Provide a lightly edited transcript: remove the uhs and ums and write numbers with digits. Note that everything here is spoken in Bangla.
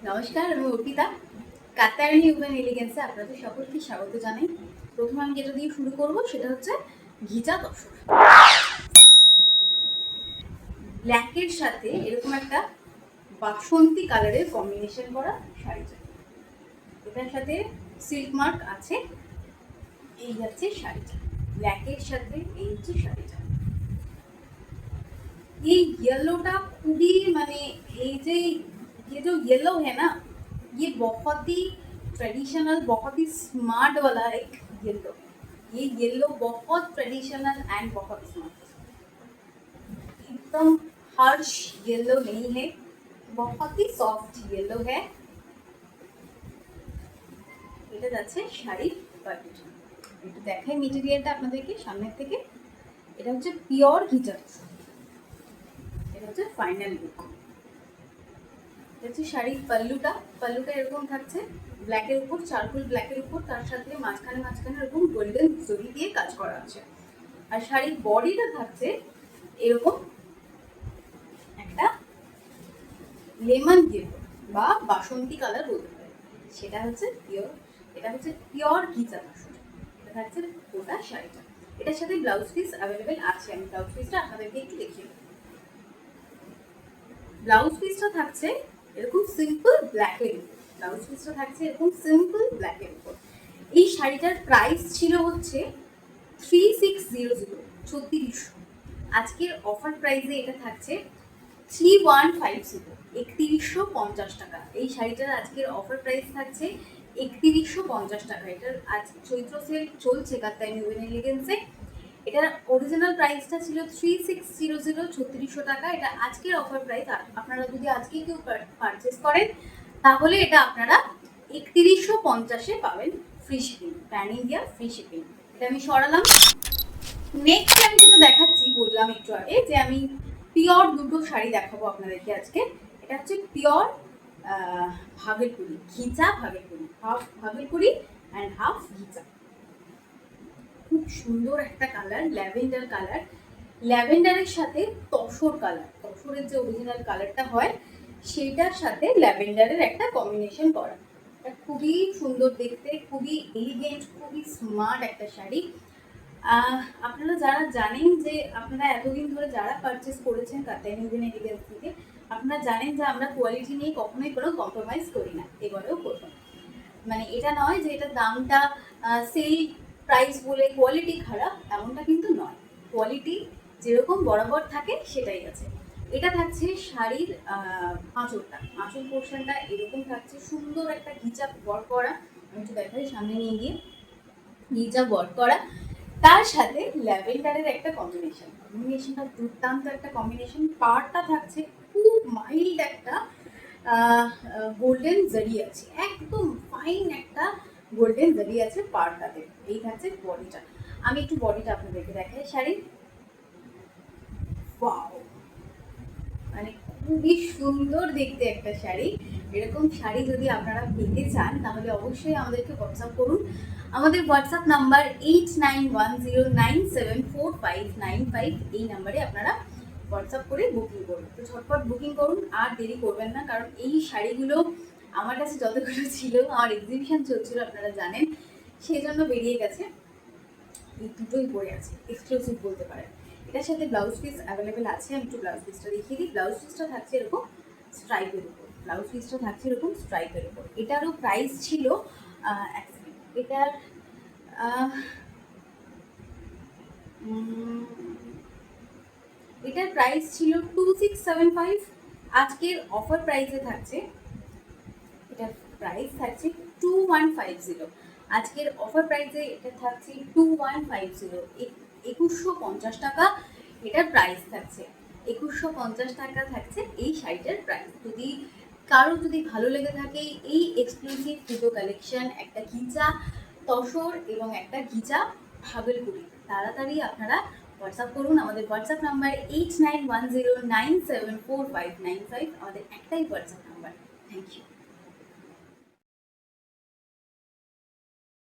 নমস্কার, আমি অর্পিতা। কাতারানি উমেন এলিগেন্সে আপনাদের সকলকে স্বাগত জানাই। প্রথমে আমি যেটা দিয়ে শুরু করব সেটা হচ্ছে ঘিচা তসর। ব্ল্যাকের সাথে এরকম একটা বাসন্তী কালারের কম্বিনেশন করা শাড়িটা, এটার সাথে সিল্ক মার্ক আছে। এই যাচ্ছে শাড়িটা, ব্ল্যাকের সাথে এই হচ্ছে শাড়িটা। এই येलोটা খুবই মানে এই যে ये जो येलो है ना, ये बहुत ही ट्रेडिशनल, बहुत ही स्मार्ट वाला एक येलो है। ये येलो बहुत ट्रेडिशनल एंड बहुत स्मार्ट, एकदम हार्श येलो नहीं है, बहुत ही सॉफ्ट येलो है। এটা যাচ্ছে শাড়ির পার্টিটা। একটু দেখাই মেটেরিয়ালটা আপনাদেরকে সামনের থেকে। এটা হচ্ছে পিওর ঘিচা, এটা হচ্ছে ফাইনাল লুক। শাড়ির পাল্লুটা এরকম থাকছে ব্ল্যাকের উপর, চারকোল ব্ল্যাকের উপর, তার সাথে মাঝখানে এরকম গোল্ডেন জরি দিয়ে কাজ করা আছে। আর শাড়ির বডিটা থাকছে এরকম একটা লেমন ইয়েলো বা বাসন্তী কালার বলতে পারে, সেটা হচ্ছে পিওর। এটা হচ্ছে পিওর ঘিচা তসর। এটা থাকছে গোটা শাড়িটা। এটার সাথে ব্লাউজ পিস অ্যাভেলেবেল আছে, আমি ব্লাউজ পিসটা আপনাদেরকে একটু দেখিয়ে দেবো। ব্লাউজ পিসটা থাকছে এরকম সিম্পল ব্ল্যাকের উপর, ব্লাউজ পিসটা থাকছে এরকম সিম্পল ব্ল্যাকের উপর। এই শাড়িটার প্রাইস ছিল হচ্ছে 3600, 3600। আজকের অফার প্রাইসে এটা থাকছে 3150, 3150 টাকা। এই শাড়িটার আজকের অফার প্রাইস থাকছে 3150 টাকা। এটার আজ চৈত্র সেল চলছে কাতারানি উমেন এলিগেন্সে। এটার অরিজিনাল প্রাইসটা ছিল 3600, 3600 টাকা। এটা আজকের অফার প্রাইস। আপনারা যদি আজকে কেউ পারচেস করেন তাহলে এটা আপনারা 3150-এ পাবেন, free shipping, pan India free shipping. এটা আমি সরালাম। নেক্সট আমি যেটা দেখাচ্ছি, বললাম একটু আগে যে আমি পিওর দুটো শাড়ি দেখাবো আপনাদেরকে আজকে। এটা হচ্ছে pure Bhagalpuri, ghicha Bhagalpuri, half Bhagalpuri and half ghicha. খুব সুন্দর একটা কালার, ল্যাভেন্ডার কালার। ল্যাভেন্ডারের সাথে তসর কালার, তসরের যে অরিজিনাল কালারটা হয় সেইটার সাথে ল্যাভেন্ডারের একটা কম্বিনেশন করা। এটা খুবই সুন্দর দেখতে, খুবই এলিগেন্ট, খুবই স্মার্ট একটা শাড়ি। আপনারা যারা জানেন যে আপনারা এতদিন ধরে যারা পারচেস করেছেন কাতারানি উমেন এলিগেন্স থেকে, আপনারা জানেন যে আমরা কোয়ালিটি নিয়ে কখনোই কোনো কম্প্রোমাইজ করি না, এবারেও করব। মানে এটা নয় যে এটা দামটা সেল প্রাইস বলে কোয়ালিটি খারাপ, এমনটা কিন্তু নয়। কোয়ালিটি যেরকম বরাবর থাকে সেটাই আছে। এটা থাকছে শাড়ির আঁচলটা, আঁচল পোর্শনটা এরকম থাকছে সুন্দর একটা ঘিচা ওয়ার্ক করা। আমি একটু দেখাই সামনে নিয়ে গিয়ে, ঘিচা ওয়ার্ক করা, তার সাথে ল্যাভেন্ডারের একটা কম্বিনেশনটা দুর্দান্ত একটা কম্বিনেশন। পাড়টা থাকছে খুব মাইল্ড একটা গোল্ডেন জারি আছে, একদম ফাইন একটা গোল্ডেন জারি আছে পাড়টাতে। এই থাকছে বডিটা। আমি একটু বডিটা আপনাদেরকে দেখাই শাড়ির। ওয়াও, মানে খুবই সুন্দর দেখতে একটা শাড়ি। এরকম শাড়ি যদি আপনারা পেতে চান তাহলে অবশ্যই আমাদেরকে হোয়াটসঅ্যাপ করুন। আমাদের হোয়াটসঅ্যাপ নাম্বার 8910974595। এই নাম্বারে আপনারা হোয়াটসঅ্যাপ করে বুকিং করুন। তো ঝটপট বুকিং করুন, আর দেরি করবেন না, কারণ এই শাড়িগুলো আমার কাছে যতগুলো ছিল, আমার এক্সিবিশন চলছিল আপনারা জানেন, সেই জন্য বেরিয়ে গেছে। এই দুটোই পরে আছে, এক্সক্লুসিভ বলতে পারেন। এটার সাথে ব্লাউজ পিস অ্যাভেলেবেল আছে, আমি একটু ব্লাউজ পিসটা দেখিয়ে দিই। ব্লাউজ পিসটা থাকছে এরকম স্ট্রাইপের উপর, ব্লাউজ পিসটা থাকছে এরকম স্ট্রাইপের উপর। এটারও প্রাইস ছিল এটার এটার প্রাইস ছিল 2675। আজকের অফার প্রাইসে থাকছে, এটার প্রাইস থাকছে 2150। আজকের অফার প্রাইসে এটা থাকছে 2150, 2150 টাকা এটার প্রাইস থাকছে। 2150 টাকা থাকছে এই শাড়িটার প্রাইস। যদি কারো যদি ভালো লেগে থাকে এই এক্সক্লুসিভ দুটো কালেকশন, একটা ঘিচা তসর এবং একটা ঘিচা ভাগলপুরি, তাড়াতাড়ি আপনারা হোয়াটসঅ্যাপ করুন। আমাদের হোয়াটসঅ্যাপ নাম্বার 8910974595, আমাদের একটাই হোয়াটসঅ্যাপ নাম্বার। Thank you.